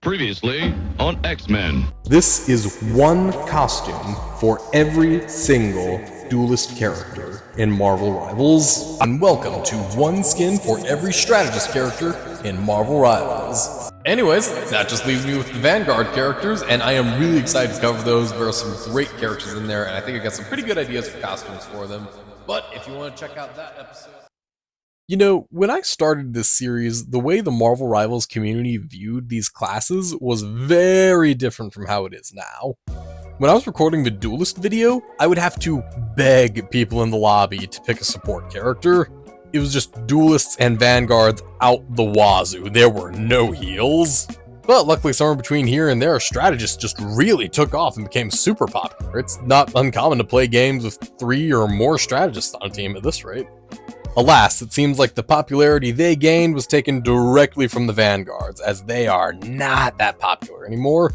Previously on X-Men. This is one costume for every single Duelist character in Marvel Rivals. And welcome to one skin for every strategist character in Marvel Rivals. Anyways, that just leaves me with the Vanguard characters, and I am really excited to cover those. There are some great characters in there, and I think I got some pretty good ideas for costumes for them. But if you want to check out that episode... You know, when I started this series, the way the Marvel Rivals community viewed these classes was very different from how it is now. When I was recording the Duelist video, I would have to beg people in the lobby to pick a support character. It was just Duelists and Vanguards out the wazoo. There were no heals. But luckily somewhere between here and there, strategists just really took off and became super popular. It's not uncommon to play games with 3 or more strategists on a team at this rate. Alas, it seems like the popularity they gained was taken directly from the Vanguards, as they are not that popular anymore.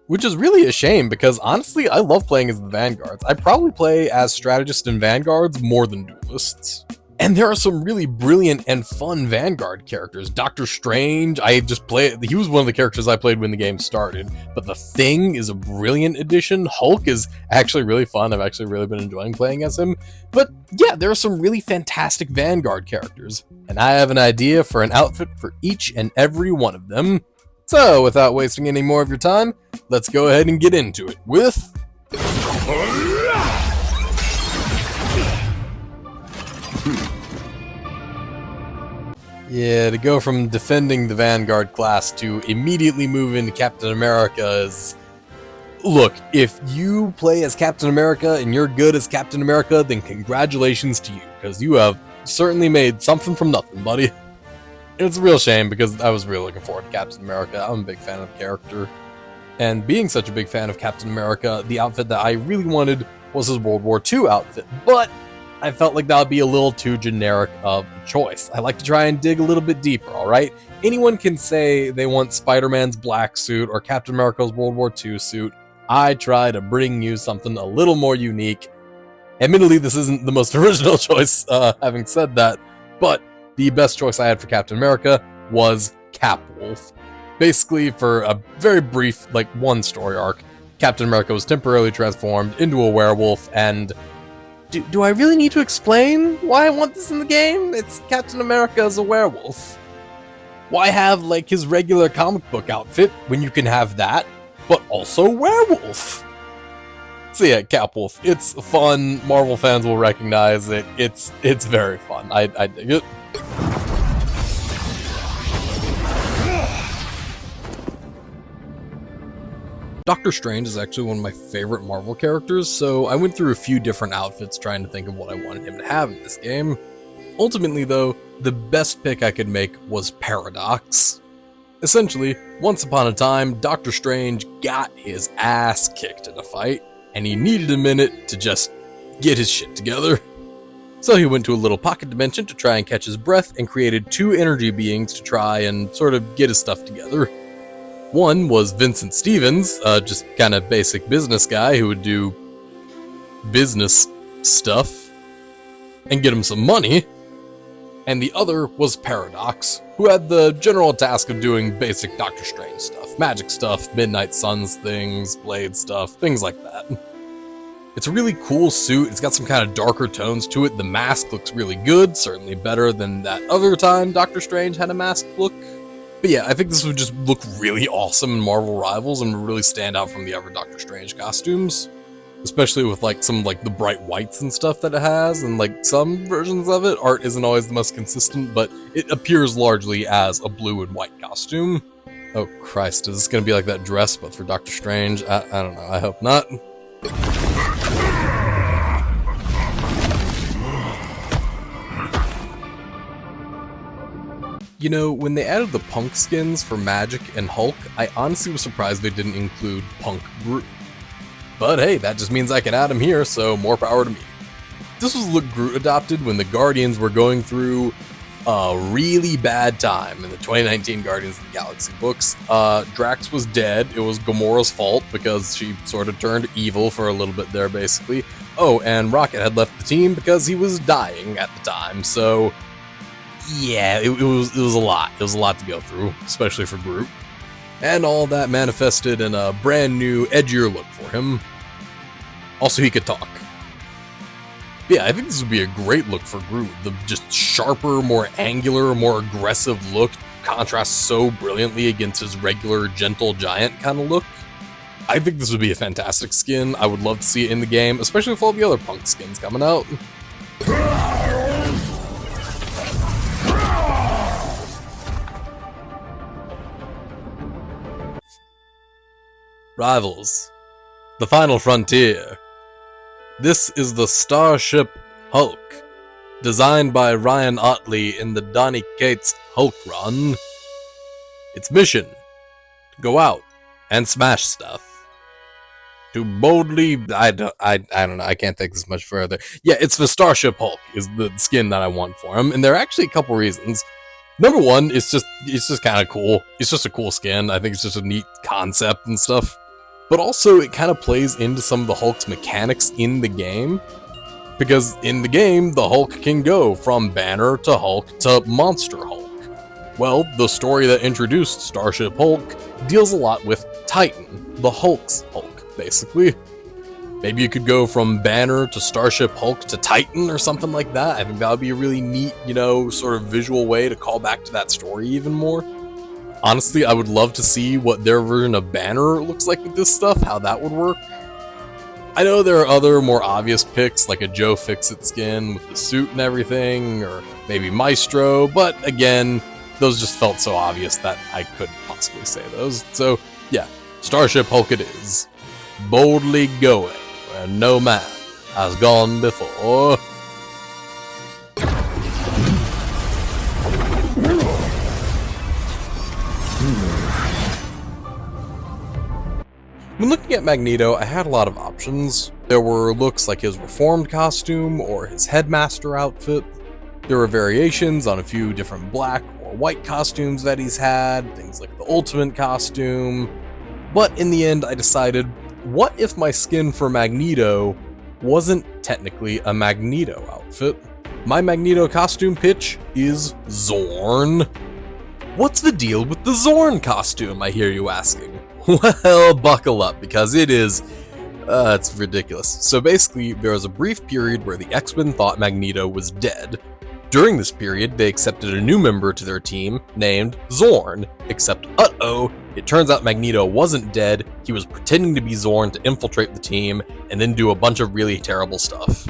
Which is really a shame, because honestly, I love playing as the Vanguards. I probably play as strategists and Vanguards more than Duelists. And there are some really brilliant and fun Vanguard characters. Doctor Strange, he was one of the characters I played when the game started. But the Thing is a brilliant addition. Hulk is actually really fun. I've actually really been enjoying playing as him. But yeah, there are some really fantastic Vanguard characters. And I have an idea for an outfit for each and every one of them. So, without wasting any more of your time, let's go ahead and get into it with... Yeah, to go from defending the Vanguard class to immediately move into Captain America's... Look, if you play as Captain America and you're good as Captain America, then congratulations to you, because you have certainly made something from nothing, buddy. It's a real shame, because I was really looking forward to Captain America. I'm a big fan of the character. And being such a big fan of Captain America, the outfit that I really wanted was his World War II outfit, but I felt like that would be a little too generic of a choice. I like to try and dig a little bit deeper, alright? Anyone can say they want Spider-Man's black suit or Captain America's World War II suit. I try to bring you something a little more unique. Admittedly, this isn't the most original choice, having said that, but the best choice I had for Captain America was Capwolf. Basically, for a very brief, one story arc, Captain America was temporarily transformed into a werewolf, and... Do I really need to explain why I want this in the game? It's Captain America as a werewolf. Why have, his regular comic book outfit when you can have that, but also werewolf? So yeah, Capwolf. It's fun. Marvel fans will recognize it. It's very fun. I dig it. Doctor Strange is actually one of my favorite Marvel characters, so I went through a few different outfits trying to think of what I wanted him to have in this game. Ultimately though, the best pick I could make was Paradox. Essentially, once upon a time, Doctor Strange got his ass kicked in a fight, and he needed a minute to just get his shit together. So he went to a little pocket dimension to try and catch his breath, and created 2 energy beings to try and sort of get his stuff together. One was Vincent Stevens, just kind of basic business guy who would do business stuff and get him some money. And the other was Paradox, who had the general task of doing basic Doctor Strange stuff. Magic stuff, Midnight Suns things, Blade stuff, things like that. It's a really cool suit. It's got some kind of darker tones to it. The mask looks really good, certainly better than that other time Doctor Strange had a mask look. But yeah, I think this would just look really awesome in Marvel Rivals and really stand out from the other Doctor Strange costumes. Especially with some the bright whites and stuff that it has, and some versions of it, art isn't always the most consistent, but it appears largely as a blue and white costume. Oh Christ, is this gonna be like that dress but for Doctor Strange? I don't know, I hope not. You know, when they added the Punk skins for Magic and Hulk, I honestly was surprised they didn't include Punk Groot. But hey, that just means I can add him here, so more power to me. This was the look Groot adopted when the Guardians were going through a really bad time in the 2019 Guardians of the Galaxy books. Drax was dead. It was Gamora's fault because she sort of turned evil for a little bit there, basically. Oh, and Rocket had left the team because he was dying at the time, so... yeah, it was a lot. It was a lot to go through, especially for Groot. And all that manifested in a brand new, edgier look for him. Also, he could talk. Yeah, I think this would be a great look for Groot. The just sharper, more angular, more aggressive look contrasts so brilliantly against his regular, gentle giant kind of look. I think this would be a fantastic skin. I would love to see it in the game, especially with all the other Punk skins coming out. Rivals. The Final Frontier. This is the Starship Hulk, designed by Ryan Otley in the Donny Cates Hulk run. Its mission: to go out and smash stuff. To boldly, I don't know, I can't take this much further. Yeah, it's the Starship Hulk is the skin that I want for him, and there are actually a couple reasons. Number one, it's just kind of cool. It's just a cool skin. I think it's just a neat concept and stuff. But also, it kind of plays into some of the Hulk's mechanics in the game. Because in the game, the Hulk can go from Banner to Hulk to Monster Hulk. Well, the story that introduced Starship Hulk deals a lot with Titan, the Hulk's Hulk, basically. Maybe you could go from Banner to Starship Hulk to Titan or something like that. I think that would be a really neat, sort of visual way to call back to that story even more. Honestly, I would love to see what their version of Banner looks like with this stuff, how that would work. I know there are other more obvious picks, like a Joe Fixit skin with the suit and everything, or maybe Maestro, but again, those just felt so obvious that I couldn't possibly say those. So, yeah, Starship Hulk it is. Boldly going where no man has gone before. When looking at Magneto, I had a lot of options. There were looks like his reformed costume or his headmaster outfit. There were variations on a few different black or white costumes that he's had, things like the ultimate costume. But in the end, I decided, what if my skin for Magneto wasn't technically a Magneto outfit? My Magneto costume pitch is Zorn. What's the deal with the Zorn costume, I hear you asking? Well, buckle up, because it is, it's ridiculous. So basically, there was a brief period where the X-Men thought Magneto was dead. During this period, they accepted a new member to their team named Zorn, except uh-oh, it turns out Magneto wasn't dead, he was pretending to be Zorn to infiltrate the team, and then do a bunch of really terrible stuff.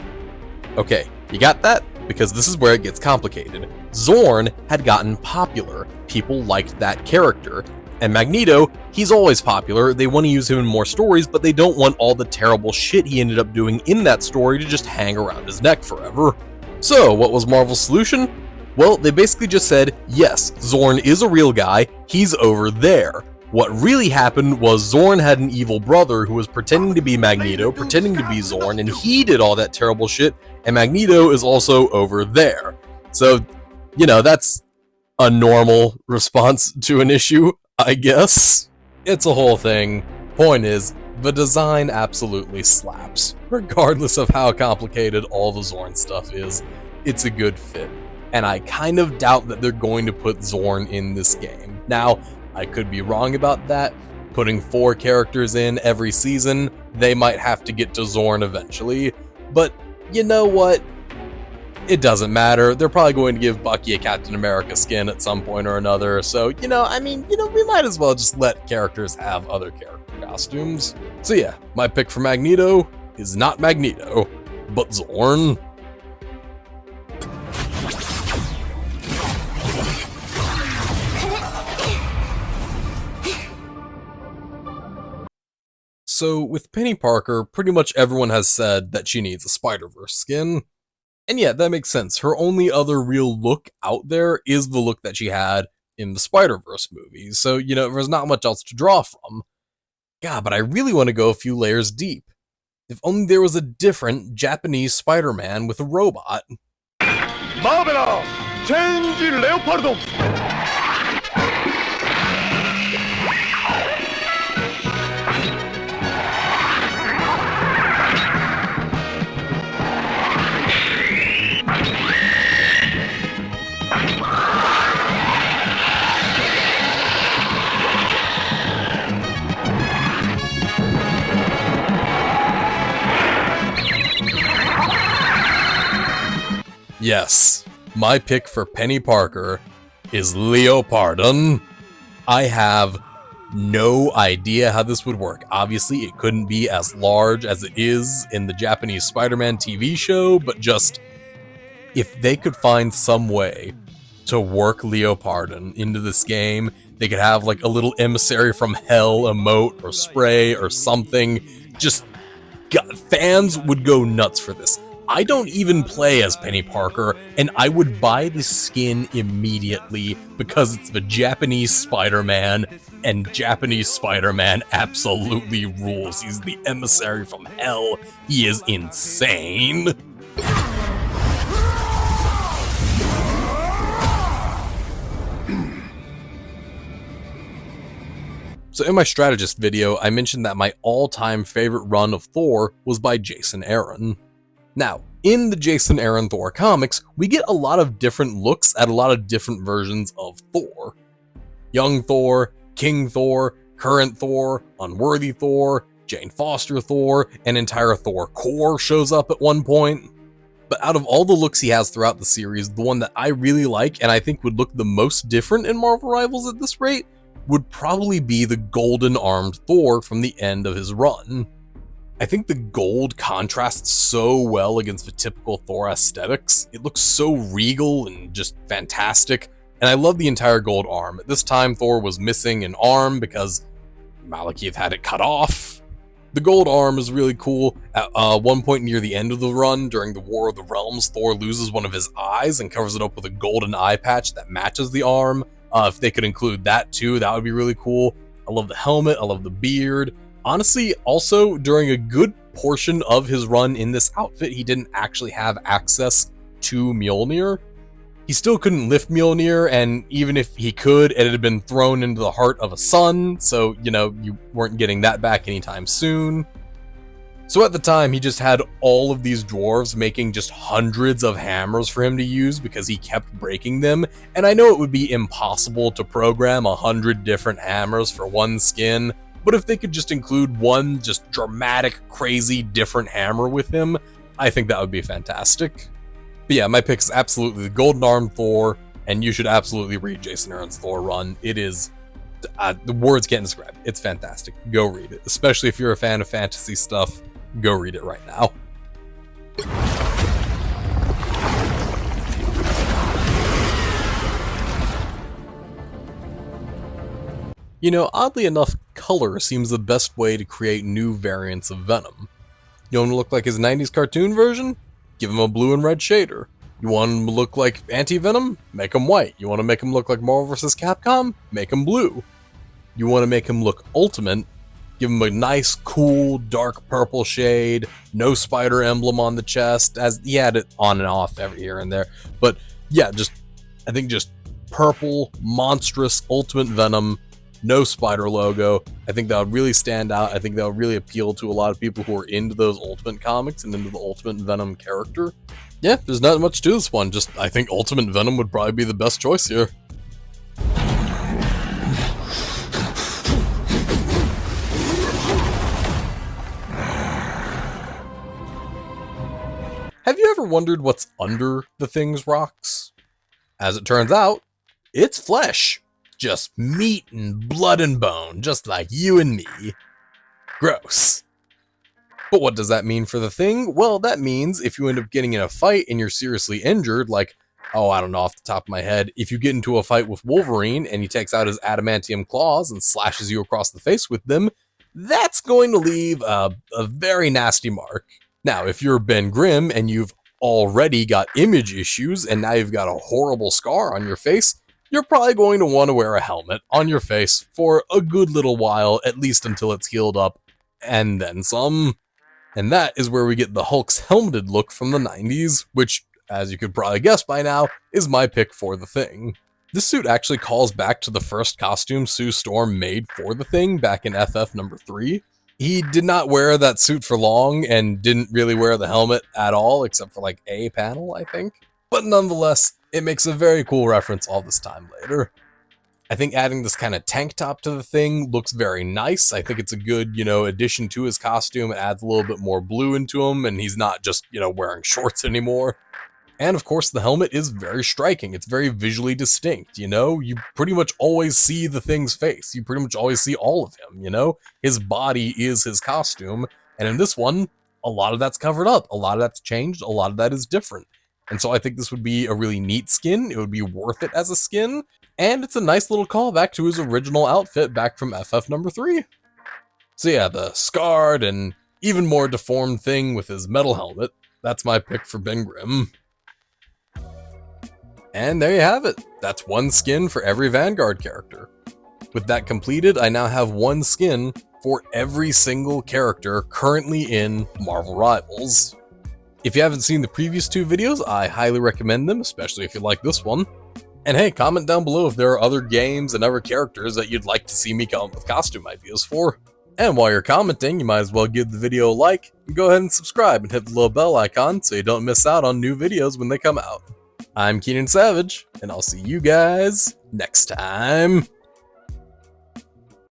Okay, you got that? Because this is where it gets complicated. Zorn had gotten popular, people liked that character, and Magneto, he's always popular, they want to use him in more stories, but they don't want all the terrible shit he ended up doing in that story to just hang around his neck forever. So, what was Marvel's solution? Well, they basically just said, yes, Zorn is a real guy, he's over there. What really happened was Zorn had an evil brother who was pretending to be Magneto, pretending to be Zorn, and he did all that terrible shit, and Magneto is also over there. So, that's a normal response to an issue, I guess. It's a whole thing. Point is, the design absolutely slaps. Regardless of how complicated all the Zorn stuff is, it's a good fit. And I kind of doubt that they're going to put Zorn in this game. Now, I could be wrong about that. Putting 4 characters in every season, they might have to get to Zorn eventually. But you know what? It doesn't matter. They're probably going to give Bucky a Captain America skin at some point or another. So, we might as well just let characters have other character costumes. So yeah, my pick for Magneto is not Magneto, but Zorn. So with Peni Parker, pretty much everyone has said that she needs a Spider-Verse skin. And yeah, that makes sense. Her only other real look out there is the look that she had in the Spider-Verse movies. So, there's not much else to draw from. God, but I really want to go a few layers deep. If only there was a different Japanese Spider-Man with a robot. Marvel! Change Leopardo! Yes, my pick for Peni Parker is Leopardon. I have no idea how this would work. Obviously, it couldn't be as large as it is in the Japanese Spider-Man TV show, but just if they could find some way to work Leopardon into this game, they could have like a little emissary from hell emote or spray or something. Just fans would go nuts for this. I don't even play as Peni Parker, and I would buy the skin immediately because it's the Japanese Spider-Man, and Japanese Spider-Man absolutely rules. He's the emissary from hell. He is insane. So in my strategist video, I mentioned that my all-time favorite run of Thor was by Jason Aaron. Now, in the Jason Aaron Thor comics, we get a lot of different looks at a lot of different versions of Thor. Young Thor, King Thor, current Thor, unworthy Thor, Jane Foster Thor, an entire Thor Corps shows up at one point. But out of all the looks he has throughout the series, the one that I really like and I think would look the most different in Marvel Rivals at this rate would probably be the golden-armed Thor from the end of his run. I think the gold contrasts so well against the typical Thor aesthetics. It looks so regal and just fantastic, and I love the entire gold arm. At this time, Thor was missing an arm because Malekith had it cut off. The gold arm is really cool. At one point near the end of the run, during the War of the Realms, Thor loses one of his eyes and covers it up with a golden eye patch that matches the arm. If they could include that too, that would be really cool. I love the helmet, I love the beard. Honestly, also, during a good portion of his run in this outfit, he didn't actually have access to Mjolnir. He still couldn't lift Mjolnir, and even if he could, it had been thrown into the heart of a sun, so, you weren't getting that back anytime soon. So at the time, he just had all of these dwarves making just hundreds of hammers for him to use because he kept breaking them, and I know it would be impossible to program 100 different hammers for one skin, but if they could just include one just dramatic, crazy, different hammer with him, I think that would be fantastic. But yeah, my pick is absolutely the Golden Arm Thor, and you should absolutely read Jason Aaron's Thor run. It is... the words can't describe it. It's fantastic. Go read it. Especially if you're a fan of fantasy stuff, go read it right now. Oddly enough, color seems the best way to create new variants of Venom. You want him to look like his 90s cartoon version? Give him a blue and red shader. You want him to look like Anti-Venom? Make him white. You want to make him look like Marvel vs. Capcom? Make him blue. You want to make him look ultimate? Give him a nice, cool, dark purple shade, no spider emblem on the chest, as he had it on and off every here and there. But yeah, I think just purple, monstrous, ultimate Venom, no spider logo. I think that would really stand out. I think that would really appeal to a lot of people who are into those Ultimate comics and into the Ultimate Venom character. Yeah, there's not much to this one, I think Ultimate Venom would probably be the best choice here. Have you ever wondered what's under the Thing's rocks? As it turns out, it's flesh. Just meat and blood and bone, just like you and me. Gross. But what does that mean for the Thing? Well, that means if you end up getting in a fight and you're seriously injured, like, I don't know off the top of my head, if you get into a fight with Wolverine and he takes out his adamantium claws and slashes you across the face with them, that's going to leave a very nasty mark. Now, if you're Ben Grimm and you've already got image issues and now you've got a horrible scar on your face, you're probably going to want to wear a helmet on your face for a good little while, at least until it's healed up, and then some. And that is where we get the Hulk's helmeted look from the 90s, which, as you could probably guess by now, is my pick for the Thing. This suit actually calls back to the first costume Sue Storm made for the Thing back in FF number 3. He did not wear that suit for long and didn't really wear the helmet at all, except for like a panel, I think. But nonetheless, it makes a very cool reference all this time later. I think adding this kind of tank top to the Thing looks very nice. I think it's a good, addition to his costume. It adds a little bit more blue into him, and he's not just, wearing shorts anymore. And of course, the helmet is very striking. It's very visually distinct, you know? You pretty much always see the Thing's face. You pretty much always see all of him, you know? His body is his costume. And in this one, a lot of that's covered up. A lot of that's changed. A lot of that is different. And so I think this would be a really neat skin. It would be worth it as a skin. And it's a nice little callback to his original outfit back from FF number 3. So yeah, the scarred and even more deformed Thing with his metal helmet. That's my pick for Ben Grimm. And there you have it. That's one skin for every Vanguard character. With that completed, I now have one skin for every single character currently in Marvel Rivals. If you haven't seen the previous 2 videos, I highly recommend them, especially if you like this one. And hey, comment down below if there are other games and other characters that you'd like to see me come up with costume ideas for. And while you're commenting, you might as well give the video a like, and go ahead and subscribe and hit the little bell icon so you don't miss out on new videos when they come out. I'm Keenan Savage, and I'll see you guys next time.